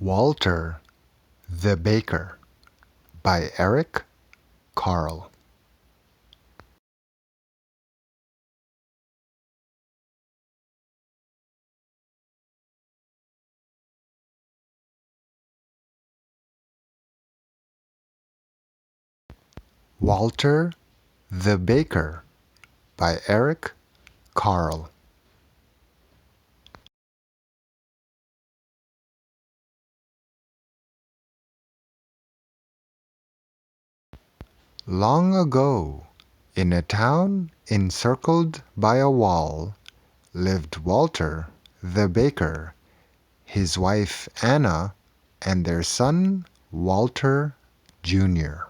Walter the Baker by Eric Carle. Walter the Baker by Eric Carle. Long ago, in a town encircled by a wall, lived Walter the baker, his wife Anna, and their son Walter Jr.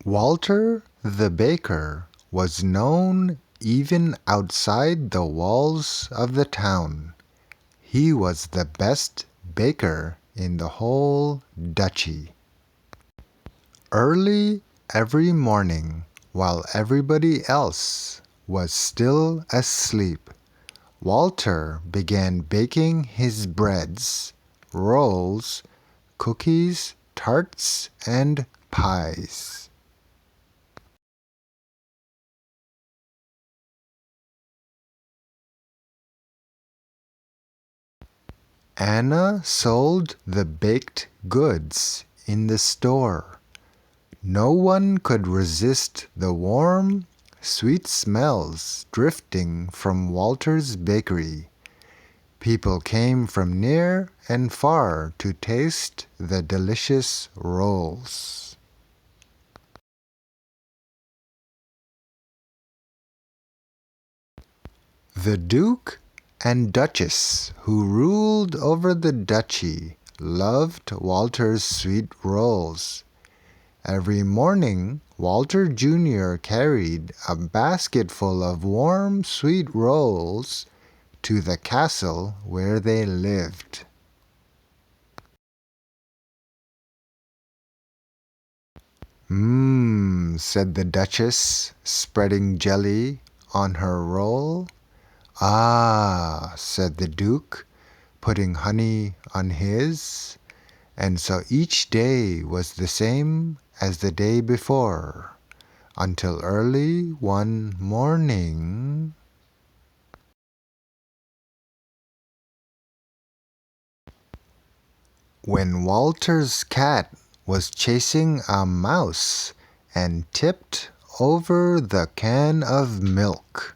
Walter the baker was known even outside the walls of the town. He was the best baker in the whole duchy. Early every morning, while everybody else was still asleep, Walter began baking his breads, rolls, cookies, tarts, and pies. Anna sold the baked goods in the store. No one could resist the warm, sweet smells drifting from Walter's bakery. People came from near and far to taste the delicious rolls. The Duke and Duchess, who ruled over the duchy, loved Walter's sweet rolls. Every morning, Walter Jr. carried a basketful of warm, sweet rolls to the castle where they lived. Mmm, said the Duchess, spreading jelly on her roll. Ah, said the Duke, putting honey on his. And so each day was the same as the day before, until early one morning. When Walter's cat was chasing a mouse and tipped over the can of milk.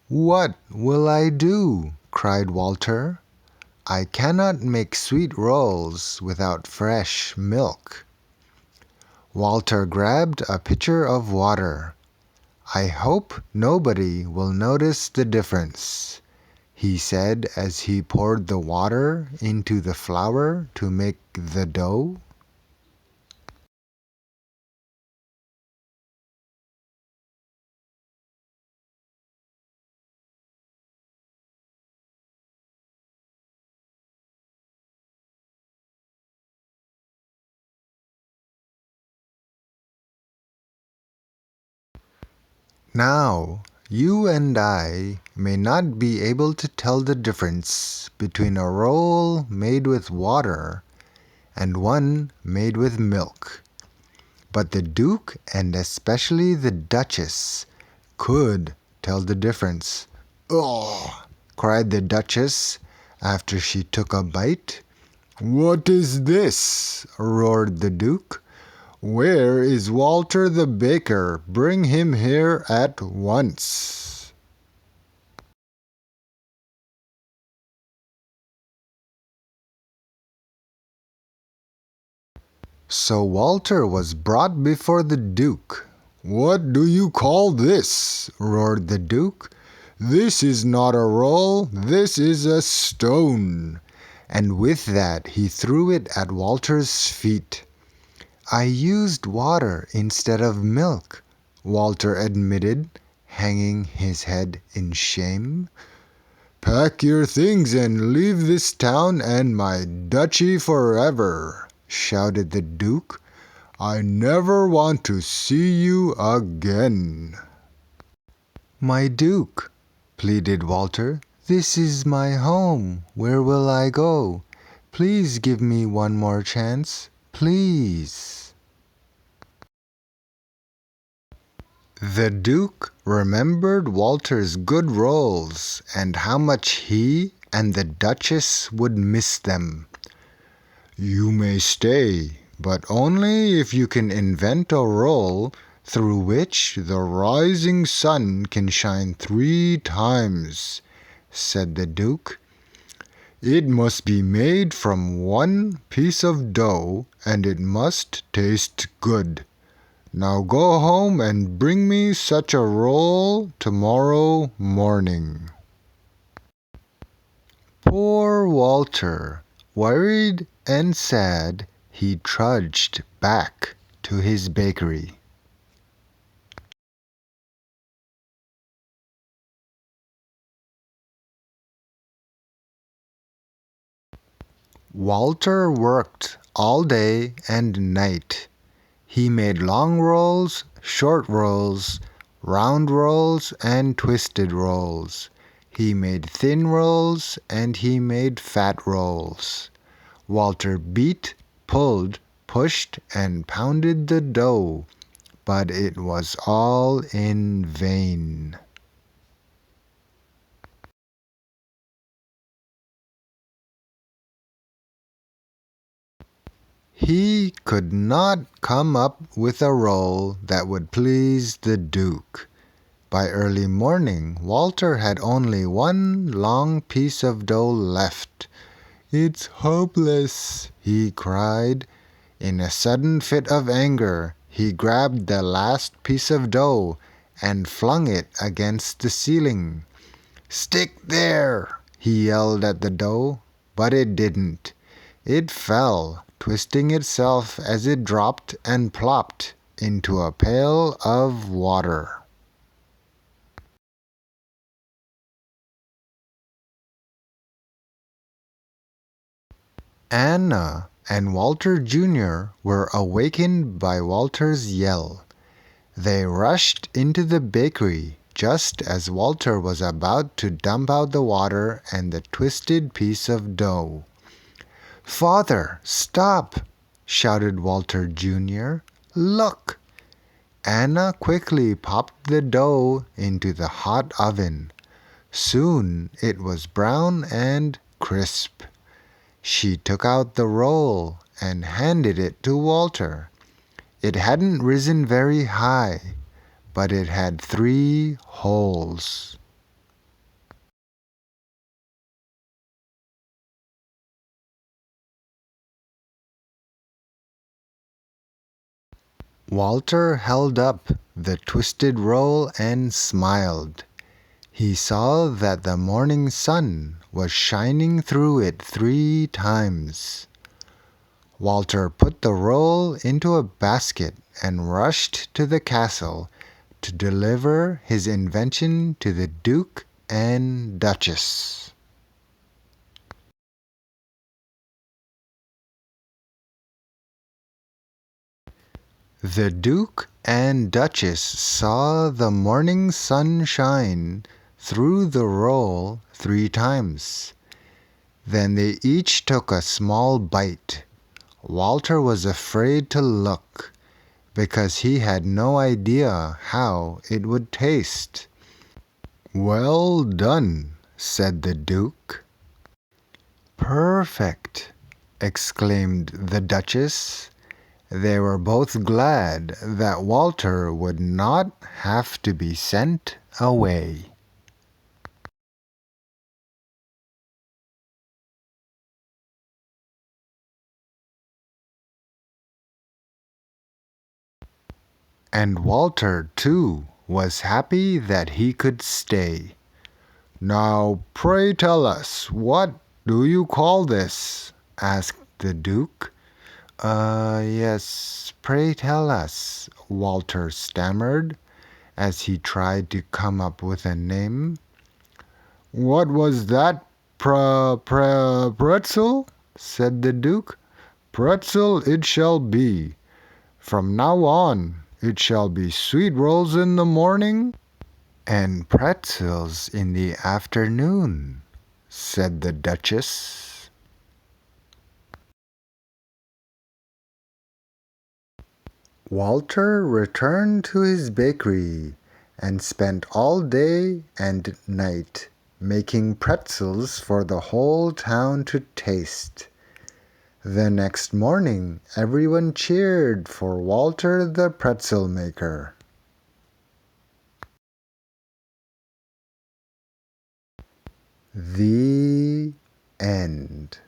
"What will I do?" cried Walter. "I cannot make sweet rolls without fresh milk." Walter grabbed a pitcher of water. "I hope nobody will notice the difference," he said as he poured the water into the flour to make the dough. Now, you and I may not be able to tell the difference between a roll made with water and one made with milk. But the Duke, and especially the Duchess, could tell the difference. "Ugh!" cried the Duchess after she took a bite. "What is this?" roared the Duke. "Where is Walter the baker? Bring him here at once." So Walter was brought before the Duke. "What do you call this?" roared the Duke. "This is not a roll, this is a stone." And with that he threw it at Walter's feet. "I used water instead of milk," Walter admitted, hanging his head in shame. "Pack your things and leave this town and my duchy forever," shouted the Duke. "I never want to see you again." "My Duke," pleaded Walter, "this is my home. Where will I go? Please give me one more chance. Please." The Duke remembered Walter's good rolls and how much he and the Duchess would miss them. "You may stay, but only if you can invent a roll through which the rising sun can shine 3 times," said the Duke. "It must be made from one piece of dough, and it must taste good. Now go home and bring me such a roll tomorrow morning." Poor Walter, worried and sad, he trudged back to his bakery. Walter worked all day and night. He made long rolls, short rolls, round rolls, and twisted rolls. He made thin rolls, and he made fat rolls. Walter beat, pulled, pushed, and pounded the dough, but it was all in vain. He could not come up with a roll that would please the Duke. By early morning Walter had only one long piece of dough left. "It's hopeless," he cried. In a sudden fit of anger he grabbed the last piece of dough and flung it against the ceiling. "Stick there!" he yelled at the dough, but it didn't. It fell, twisting itself as it dropped, and plopped into a pail of water. Anna and Walter Jr. were awakened by Walter's yell. They rushed into the bakery just as Walter was about to dump out the water and the twisted piece of dough. "Father, stop!" shouted Walter Jr. "Look!" Anna quickly popped the dough into the hot oven. Soon it was brown and crisp. She took out the roll and handed it to Walter. It hadn't risen very high, but it had 3 holes. Walter held up the twisted roll and smiled. He saw that the morning sun was shining through it 3 times. Walter put the roll into a basket and rushed to the castle to deliver his invention to the Duke and Duchess. The Duke and Duchess saw the morning sun shine through the roll 3 times. Then they each took a small bite. Walter was afraid to look, because he had no idea how it would taste. "Well done," said the Duke. "Perfect!" exclaimed the Duchess. They were both glad that Walter would not have to be sent away. And Walter, too, was happy that he could stay. "Now, pray tell us, what do you call this?" asked the Duke. Yes, pray tell us," Walter stammered, as he tried to come up with a name. "What was that, pretzel?" said the Duke. Pretzel it shall be. From now on, it shall be sweet rolls in the morning and pretzels in the afternoon," said the Duchess. Walter returned to his bakery and spent all day and night making pretzels for the whole town to taste. The next morning everyone cheered for Walter the pretzel maker. The end.